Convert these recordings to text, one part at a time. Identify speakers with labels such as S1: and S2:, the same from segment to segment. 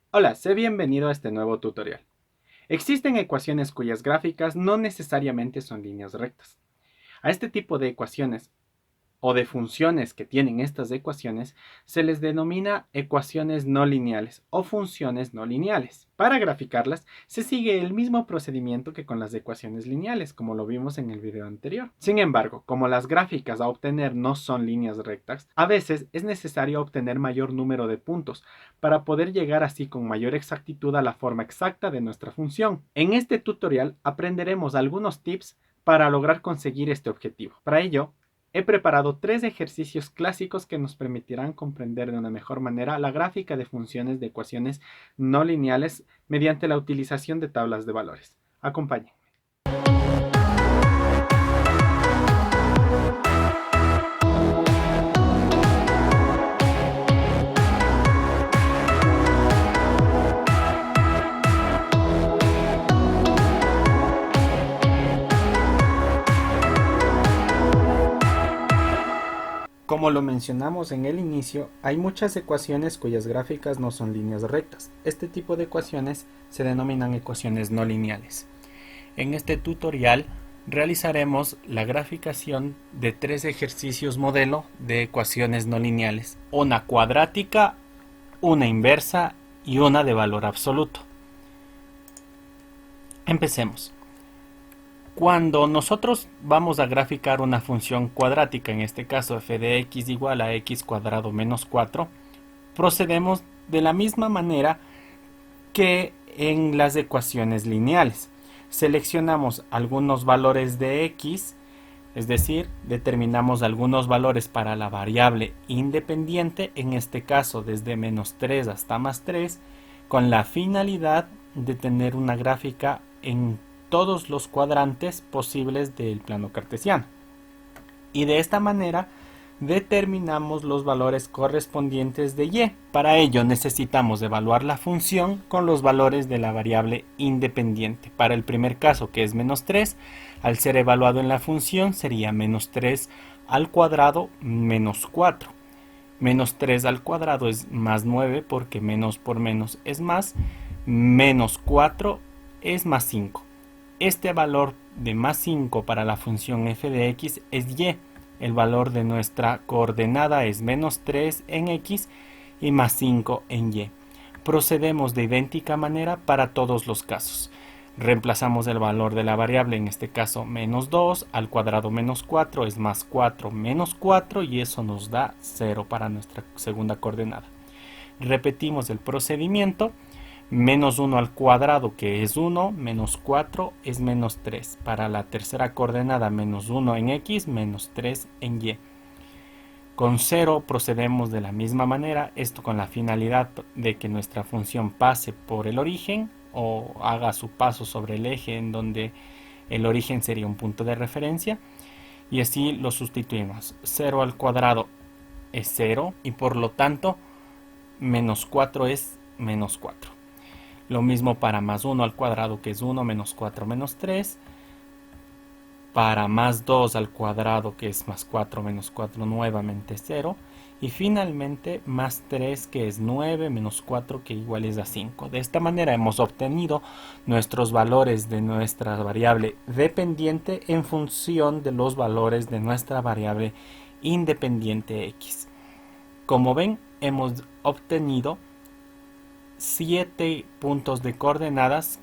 S1: Hola, sé bienvenido a este nuevo tutorial. Existen ecuaciones cuyas gráficas no necesariamente son líneas rectas. A este tipo de ecuaciones o de funciones que tienen estas ecuaciones se les denomina ecuaciones no lineales o funciones no lineales. Para graficarlas se sigue el mismo procedimiento que con las ecuaciones lineales, como lo vimos en el video anterior. Sin embargo, como las gráficas a obtener no son líneas rectas, a veces es necesario obtener mayor número de puntos para poder llegar así con mayor exactitud a la forma exacta de nuestra función. En este tutorial aprenderemos algunos tips para lograr conseguir este objetivo. Para ello, he preparado 3 ejercicios clásicos que nos permitirán comprender de una mejor manera la gráfica de funciones de ecuaciones no lineales mediante la utilización de tablas de valores. Acompáñenme. Como lo mencionamos en el inicio, hay muchas ecuaciones cuyas gráficas no son líneas rectas. Este tipo de ecuaciones se denominan ecuaciones no lineales. En este tutorial realizaremos la graficación de 3 ejercicios modelo de ecuaciones no lineales, una cuadrática, una inversa y una de valor absoluto. Empecemos. Cuando nosotros vamos a graficar una función cuadrática, en este caso f de x igual a x cuadrado menos 4, procedemos de la misma manera que en las ecuaciones lineales. Seleccionamos algunos valores de x, es decir, determinamos algunos valores para la variable independiente, en este caso desde menos 3 hasta más 3, con la finalidad de tener una gráfica en todos los cuadrantes posibles del plano cartesiano. Y de esta manera determinamos los valores correspondientes de y. Para ello necesitamos evaluar la función con los valores de la variable independiente. Para el primer caso, que es menos 3, al ser evaluado en la función sería menos 3 al cuadrado menos 4. Menos 3 al cuadrado es más 9 porque menos por menos es más. Menos 4 es más 5. Este valor de más 5 para la función f de x es y. El valor de nuestra coordenada es menos 3 en x y más 5 en y. Procedemos de idéntica manera para todos los casos. Reemplazamos el valor de la variable, en este caso menos 2, al cuadrado menos 4 es más 4 menos 4 y eso nos da 0 para nuestra segunda coordenada. Repetimos el procedimiento. Menos 1 al cuadrado, que es 1, menos 4 es menos 3. Para la tercera coordenada, menos 1 en x, menos 3 en y. Con 0 procedemos de la misma manera, esto con la finalidad de que nuestra función pase por el origen o haga su paso sobre el eje, en donde el origen sería un punto de referencia, y así lo sustituimos. 0 al cuadrado es 0 y por lo tanto menos 4 es menos 4. Lo mismo para más 1 al cuadrado, que es 1, menos 4 menos 3. Para más 2 al cuadrado, que es más 4 menos 4, nuevamente 0. Y finalmente más 3, que es 9 menos 4, que igual es a 5. De esta manera hemos obtenido nuestros valores de nuestra variable dependiente en función de los valores de nuestra variable independiente x. Como ven, hemos obtenido 7 puntos de coordenadas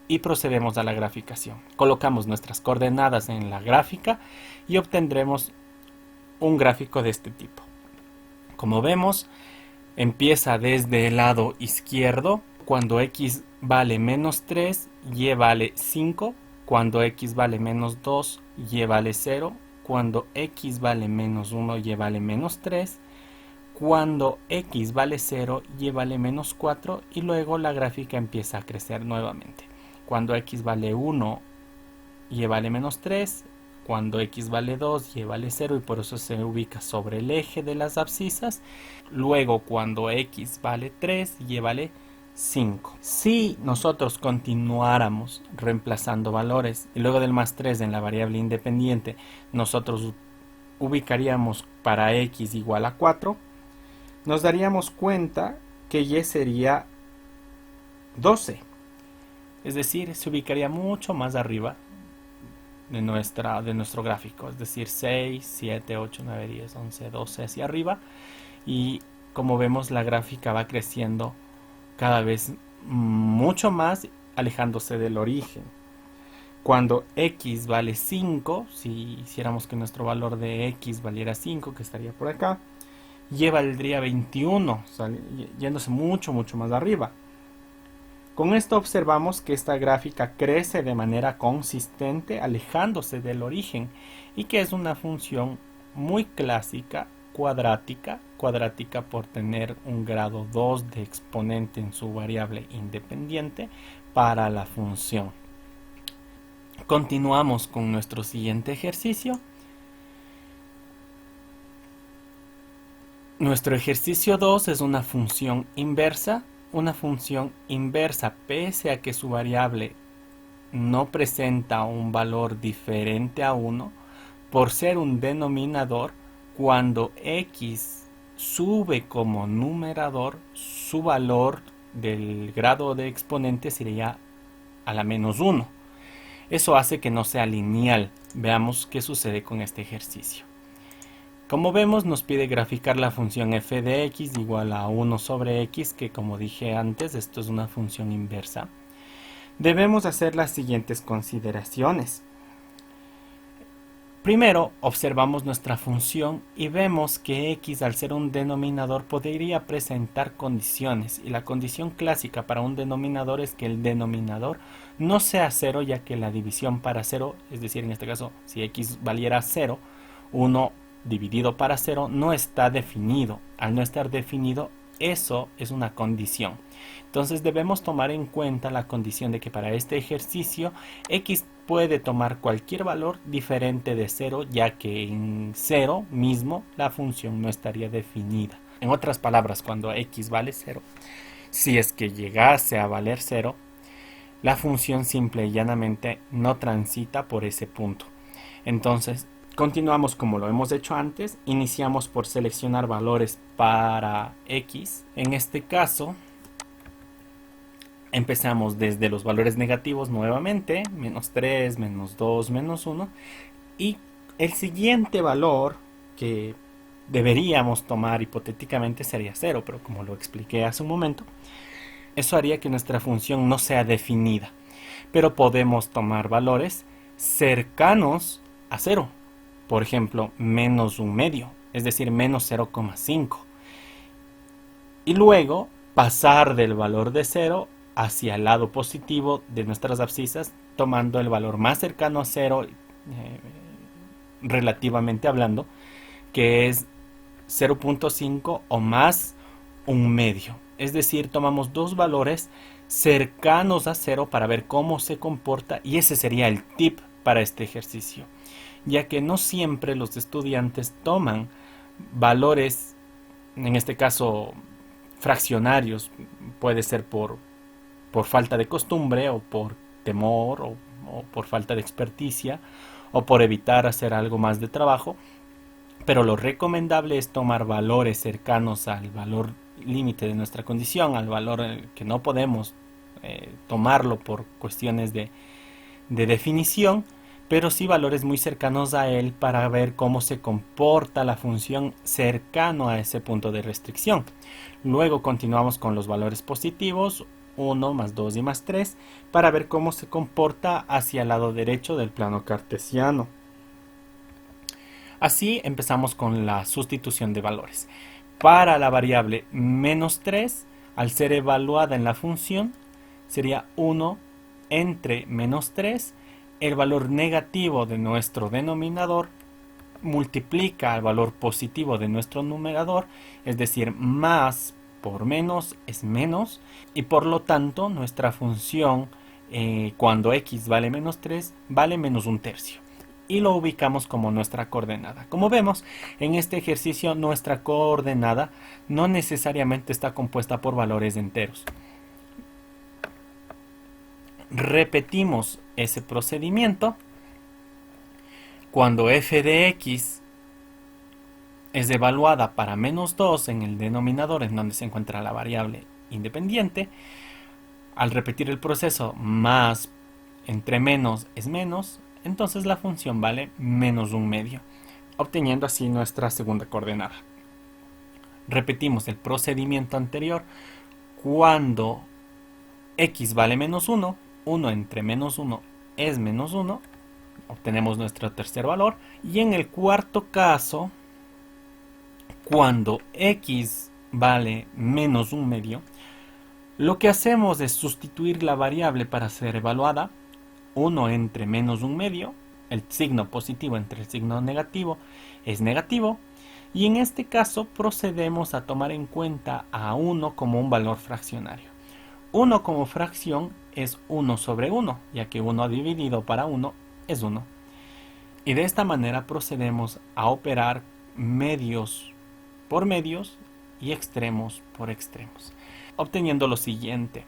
S1: y procedemos a la graficación. Colocamos nuestras coordenadas en la gráfica y obtendremos un gráfico de este tipo. Como vemos, empieza desde el lado izquierdo. Cuando x vale menos 3, y vale 5. Cuando x vale menos 2, y vale 0. Cuando x vale menos 1, y vale menos 3. Cuando x vale 0, y vale menos 4, y luego la gráfica empieza a crecer nuevamente. Cuando x vale 1, y vale menos 3, cuando x vale 2, y vale 0, y por eso se ubica sobre el eje de las abscisas. Luego cuando x vale 3, y vale 5. Si nosotros continuáramos reemplazando valores, y luego del más 3 en la variable independiente, nosotros ubicaríamos para x igual a 4, nos daríamos cuenta que y sería 12. Es decir, se ubicaría mucho más arriba de nuestro gráfico. Es decir, 6, 7, 8, 9, 10, 11, 12 hacia arriba. Y como vemos, la gráfica va creciendo cada vez mucho más, alejándose del origen. Cuando x vale 5, si hiciéramos que nuestro valor de x valiera 5, que estaría por acá, y valdría 21, yéndose mucho más arriba. Con esto observamos que esta gráfica crece de manera consistente, alejándose del origen, y que es una función muy clásica, cuadrática por tener un grado 2 de exponente en su variable independiente para la función. Continuamos con nuestro siguiente ejercicio. Nuestro ejercicio 2 es una función inversa. Una función inversa, pese a que su variable no presenta un valor diferente a 1, por ser un denominador, cuando x sube como numerador, su valor del grado de exponente sería a la menos 1. Eso hace que no sea lineal. Veamos qué sucede con este ejercicio. Como vemos, nos pide graficar la función f de x igual a 1 sobre x, que como dije antes, esto es una función inversa. Debemos hacer las siguientes consideraciones. Primero, observamos nuestra función y vemos que x, al ser un denominador, podría presentar condiciones. Y la condición clásica para un denominador es que el denominador no sea 0, ya que la división para 0, es decir, en este caso, si x valiera 0, 1 dividido para 0 no está definido. Al no estar definido, eso es una condición. Entonces debemos tomar en cuenta la condición de que para este ejercicio x puede tomar cualquier valor diferente de 0, ya que en 0 mismo la función no estaría definida. En otras palabras, cuando x vale 0, si es que llegase a valer 0, la función simple y llanamente no transita por ese punto. Entonces, continuamos como lo hemos hecho antes. Iniciamos por seleccionar valores para x. En este caso, empezamos desde los valores negativos nuevamente, menos 3, menos 2, menos 1. Y el siguiente valor que deberíamos tomar hipotéticamente sería 0, pero como lo expliqué hace un momento, eso haría que nuestra función no sea definida. Pero podemos tomar valores cercanos a 0. Por ejemplo, menos un medio, es decir, menos 0,5. Y luego pasar del valor de 0 hacia el lado positivo de nuestras abscisas, tomando el valor más cercano a 0, relativamente hablando, que es 0,5 o más un medio. Es decir, tomamos dos valores cercanos a 0 para ver cómo se comporta, y ese sería el tip para este ejercicio, ya que no siempre los estudiantes toman valores, en este caso fraccionarios, puede ser por falta de costumbre o por temor o por falta de experticia o por evitar hacer algo más de trabajo, pero lo recomendable es tomar valores cercanos al valor límite de nuestra condición, al valor que no podemos tomarlo por cuestiones de definición, pero sí valores muy cercanos a él para ver cómo se comporta la función cercano a ese punto de restricción. Luego continuamos con los valores positivos, 1 más 2 y más 3, para ver cómo se comporta hacia el lado derecho del plano cartesiano. Así empezamos con la sustitución de valores. Para la variable menos 3, al ser evaluada en la función, sería 1 entre menos 3. El valor negativo de nuestro denominador multiplica al valor positivo de nuestro numerador, es decir, más por menos es menos, y por lo tanto nuestra función cuando x vale menos 3 vale menos un tercio, y lo ubicamos como nuestra coordenada. Como vemos, en este ejercicio nuestra coordenada no necesariamente está compuesta por valores enteros. Repetimos ese procedimiento. Cuando f de x es evaluada para menos 2 en el denominador, en donde se encuentra la variable independiente, Al repetir el proceso, más entre menos es menos, entonces la función vale menos un medio, obteniendo así nuestra segunda coordenada. Repetimos el procedimiento anterior. Cuando x vale menos 1, 1 entre menos 1 es menos 1, obtenemos nuestro tercer valor. Y en el cuarto caso, cuando x vale menos un medio, lo que hacemos es sustituir la variable para ser evaluada. 1 entre menos un medio, el signo positivo entre el signo negativo es negativo, y en este caso procedemos a tomar en cuenta a 1 como un valor fraccionario. 1 como fracción es 1 sobre 1, ya que 1 dividido para 1 es 1. Y de esta manera procedemos a operar medios por medios y extremos por extremos, obteniendo lo siguiente.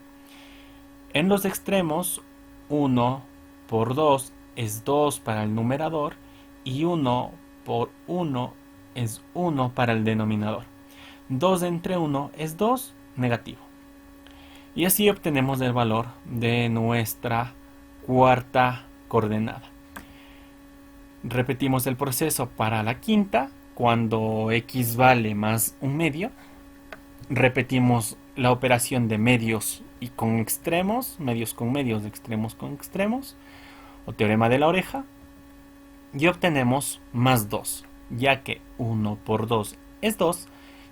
S1: En los extremos, 1 por 2 es 2 para el numerador y 1 por 1 es 1 para el denominador. 2 entre 1 es 2, negativo. Y así obtenemos el valor de nuestra cuarta coordenada. Repetimos el proceso para la quinta. Cuando x vale más un medio, repetimos la operación de medios y con extremos, medios con medios, extremos con extremos, o teorema de la oreja, y obtenemos más 2, ya que 1 por 2 es 2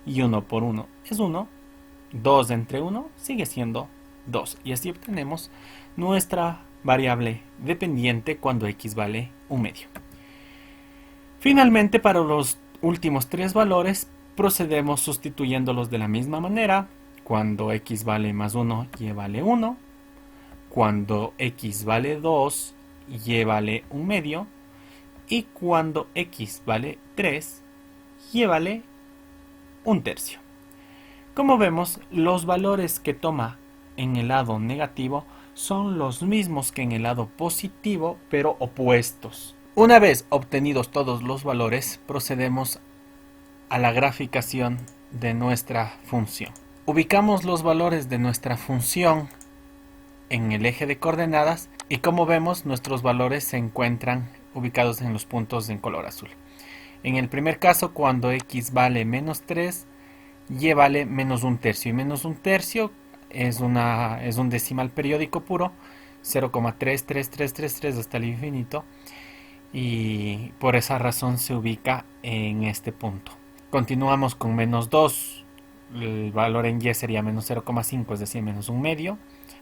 S1: y 1 por 1 es 1. 2 entre 1 sigue siendo 2, y así obtenemos nuestra variable dependiente cuando x vale un medio. Finalmente, para los últimos tres valores procedemos sustituyéndolos de la misma manera. Cuando x vale más 1, y vale 1. Cuando x vale 2, y vale un medio. Y cuando x vale 3, y vale un tercio. Como vemos, los valores que toma en el lado negativo son los mismos que en el lado positivo, pero opuestos. Una vez obtenidos todos los valores, procedemos a la graficación de nuestra función. Ubicamos los valores de nuestra función en el eje de coordenadas y, como vemos, nuestros valores se encuentran ubicados en los puntos en color azul. En el primer caso, cuando x vale menos 3, y vale menos un tercio, y menos un tercio es un decimal periódico puro, 0,33333 hasta el infinito, y por esa razón se ubica en este punto. Continuamos con menos 2, el valor en y sería menos 0,5, es decir, menos un medio,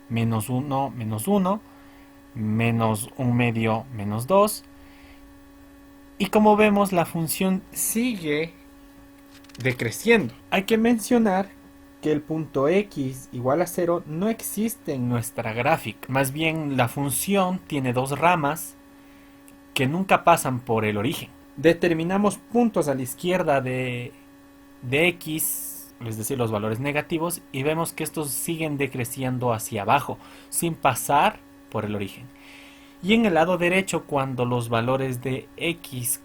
S1: menos 1, menos 1, menos un medio, menos 2, y como vemos la función sigue decreciendo. Hay que mencionar que el punto x igual a 0 no existe en nuestra gráfica. Más bien, la función tiene dos ramas que nunca pasan por el origen. Determinamos puntos a la izquierda de x, es decir, los valores negativos, y vemos que estos siguen decreciendo hacia abajo, sin pasar por el origen. Y en el lado derecho, cuando los valores de x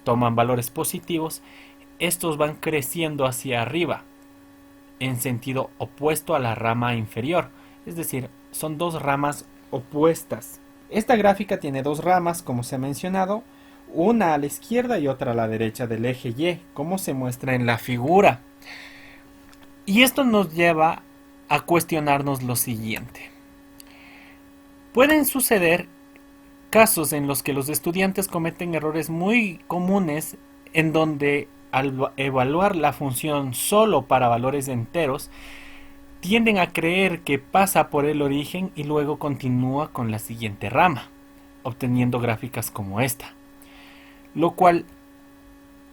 S1: toman valores positivos, estos van creciendo hacia arriba, en sentido opuesto a la rama inferior. Es decir, son dos ramas opuestas. Esta gráfica tiene dos ramas, como se ha mencionado, una a la izquierda y otra a la derecha del eje Y, como se muestra en la figura. Y esto nos lleva a cuestionarnos lo siguiente. Pueden suceder casos en los que los estudiantes cometen errores muy comunes, en donde al evaluar la función solo para valores enteros, tienden a creer que pasa por el origen y luego continúa con la siguiente rama, obteniendo gráficas como esta, lo cual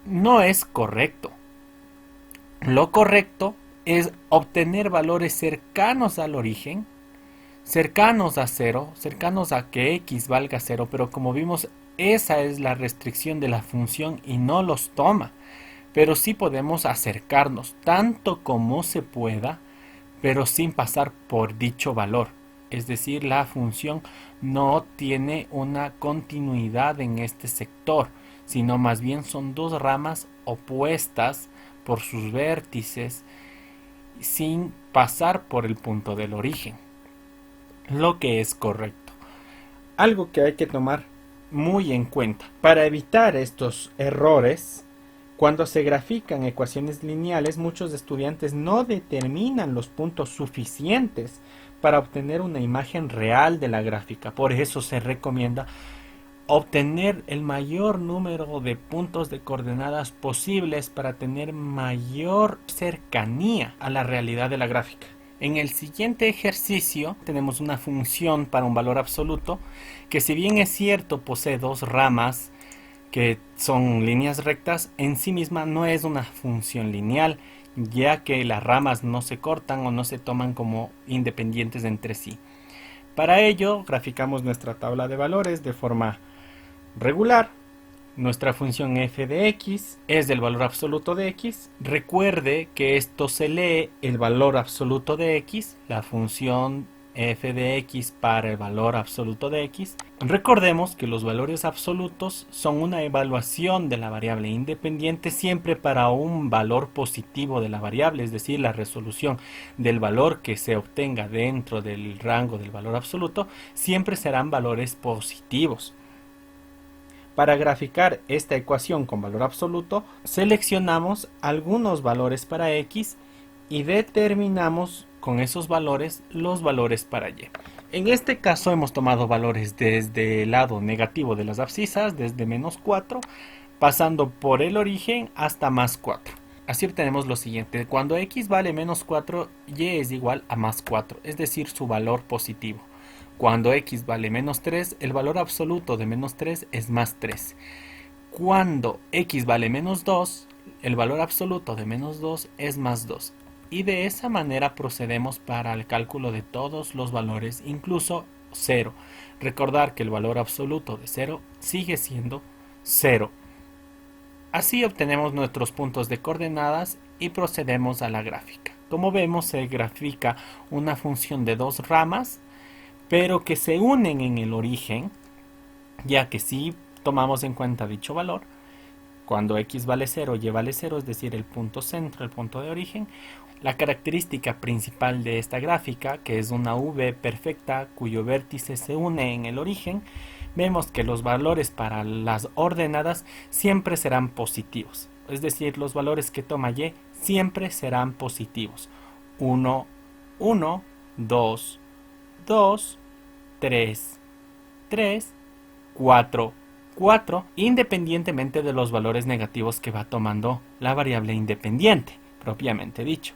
S1: no es correcto. Lo correcto es obtener valores cercanos al origen, cercanos a 0, cercanos a que x valga 0, pero como vimos, esa es la restricción de la función y no los toma. Pero sí podemos acercarnos tanto como se pueda, pero sin pasar por dicho valor. Es decir, la función no tiene una continuidad en este sector, sino más bien son dos ramas opuestas por sus vértices, sin pasar por el punto del origen. lo que es correcto. Algo que hay que tomar muy en cuenta para evitar estos errores: cuando se grafican ecuaciones lineales, muchos estudiantes no determinan los puntos suficientes para obtener una imagen real de la gráfica. Por eso se recomienda obtener el mayor número de puntos de coordenadas posibles para tener mayor cercanía a la realidad de la gráfica. En el siguiente ejercicio tenemos una función para un valor absoluto que, si bien es cierto posee dos ramas que son líneas rectas, en sí misma no es una función lineal, ya que las ramas no se cortan o no se toman como independientes entre sí. Para ello graficamos nuestra tabla de valores de forma regular. Nuestra función f de x es del valor absoluto de x. Recuerde que esto se lee el valor absoluto de x, la función f de x para el valor absoluto de x. Recordemos que los valores absolutos son una evaluación de la variable independiente siempre para un valor positivo de la variable, es decir, la resolución del valor que se obtenga dentro del rango del valor absoluto siempre serán valores positivos. Para graficar esta ecuación con valor absoluto, seleccionamos algunos valores para x y determinamos con esos valores los valores para y. En este caso hemos tomado valores desde el lado negativo de las abscisas, desde -4, pasando por el origen hasta +4. Así obtenemos lo siguiente: cuando x vale -4, y es igual a +4, es decir, su valor positivo. Cuando x vale -3, el valor absoluto de -3 es +3. Cuando x vale -2, el valor absoluto de -2 es +2. Y de esa manera procedemos para el cálculo de todos los valores, incluso 0. Recordar que el valor absoluto de 0 sigue siendo 0. Así obtenemos nuestros puntos de coordenadas y procedemos a la gráfica. Como vemos, se grafica una función de dos ramas, pero que se unen en el origen, ya que si tomamos en cuenta dicho valor, cuando x vale 0, y vale 0, es decir, el punto centro, el punto de origen, la característica principal de esta gráfica, que es una V perfecta cuyo vértice se une en el origen, vemos que los valores para las ordenadas siempre serán positivos, es decir, los valores que toma y siempre serán positivos. 1, 1, 2, 2, 3, 3, 4, 4, independientemente de los valores negativos que va tomando la variable independiente, propiamente dicho,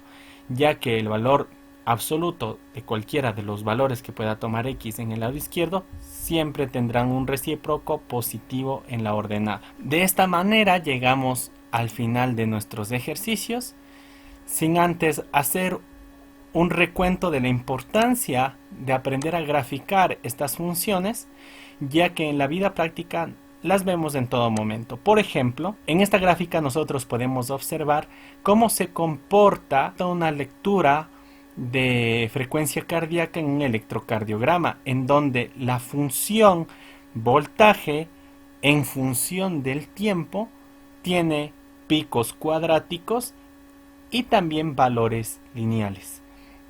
S1: ya que el valor absoluto de cualquiera de los valores que pueda tomar x en el lado izquierdo siempre tendrán un recíproco positivo en la ordenada. De esta manera llegamos al final de nuestros ejercicios, sin antes hacer un recuento de la importancia de aprender a graficar estas funciones, ya que en la vida práctica las vemos en todo momento. Por ejemplo, en esta gráfica nosotros podemos observar cómo se comporta una lectura de frecuencia cardíaca en un electrocardiograma, en donde la función voltaje en función del tiempo tiene picos cuadráticos y también valores lineales,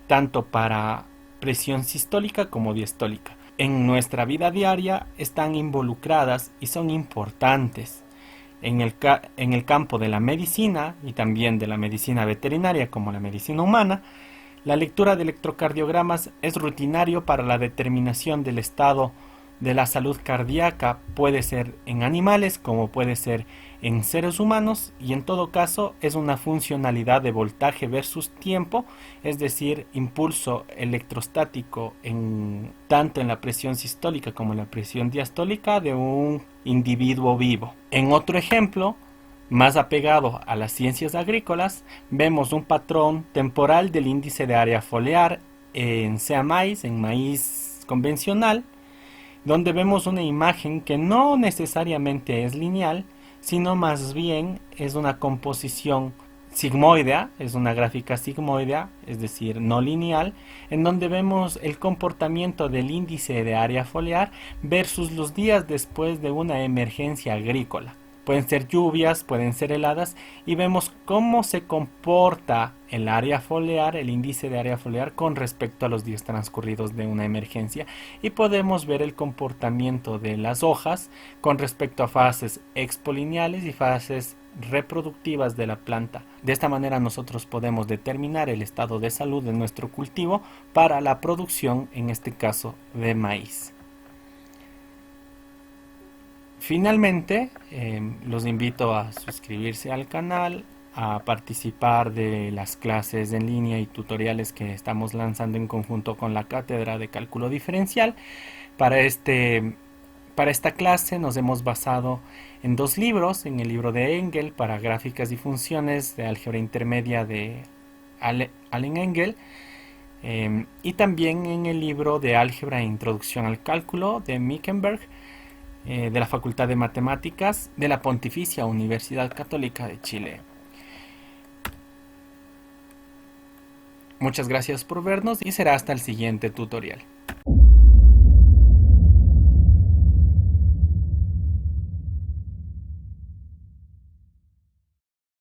S1: tanto para presión sistólica como diastólica. En nuestra vida diaria están involucradas y son importantes. En el campo de la medicina y también de la medicina veterinaria como la medicina humana, la lectura de electrocardiogramas es rutinario para la determinación del estado de la salud cardíaca. Puede ser en animales como puede ser en seres humanos, y en todo caso es una funcionalidad de voltaje versus tiempo, es decir, impulso electrostático tanto en la presión sistólica como en la presión diastólica de un individuo vivo. En otro ejemplo, más apegado a las ciencias agrícolas, vemos un patrón temporal del índice de área foliar en maíz, en maíz convencional, donde vemos una imagen que no necesariamente es lineal, sino más bien es una composición sigmoidea, es una gráfica sigmoidea, es decir, no lineal, en donde vemos el comportamiento del índice de área foliar versus los días después de una emergencia agrícola. Pueden ser lluvias, pueden ser heladas, y vemos cómo se comporta el área foliar, el índice de área foliar con respecto a los días transcurridos de una emergencia, y podemos ver el comportamiento de las hojas con respecto a fases expolineales y fases reproductivas de la planta. De esta manera nosotros podemos determinar el estado de salud de nuestro cultivo para la producción, en este caso, de maíz. Finalmente, los invito a suscribirse al canal, a participar de las clases en línea y tutoriales que estamos lanzando en conjunto con la Cátedra de Cálculo Diferencial. Para esta clase nos hemos basado en dos libros: en el libro de Engel para gráficas y funciones de álgebra intermedia de Allen Engel, y también en el libro de álgebra e introducción al cálculo de Mickenberg, de la Facultad de Matemáticas de la Pontificia Universidad Católica de Chile. Muchas gracias por vernos y será hasta el siguiente tutorial.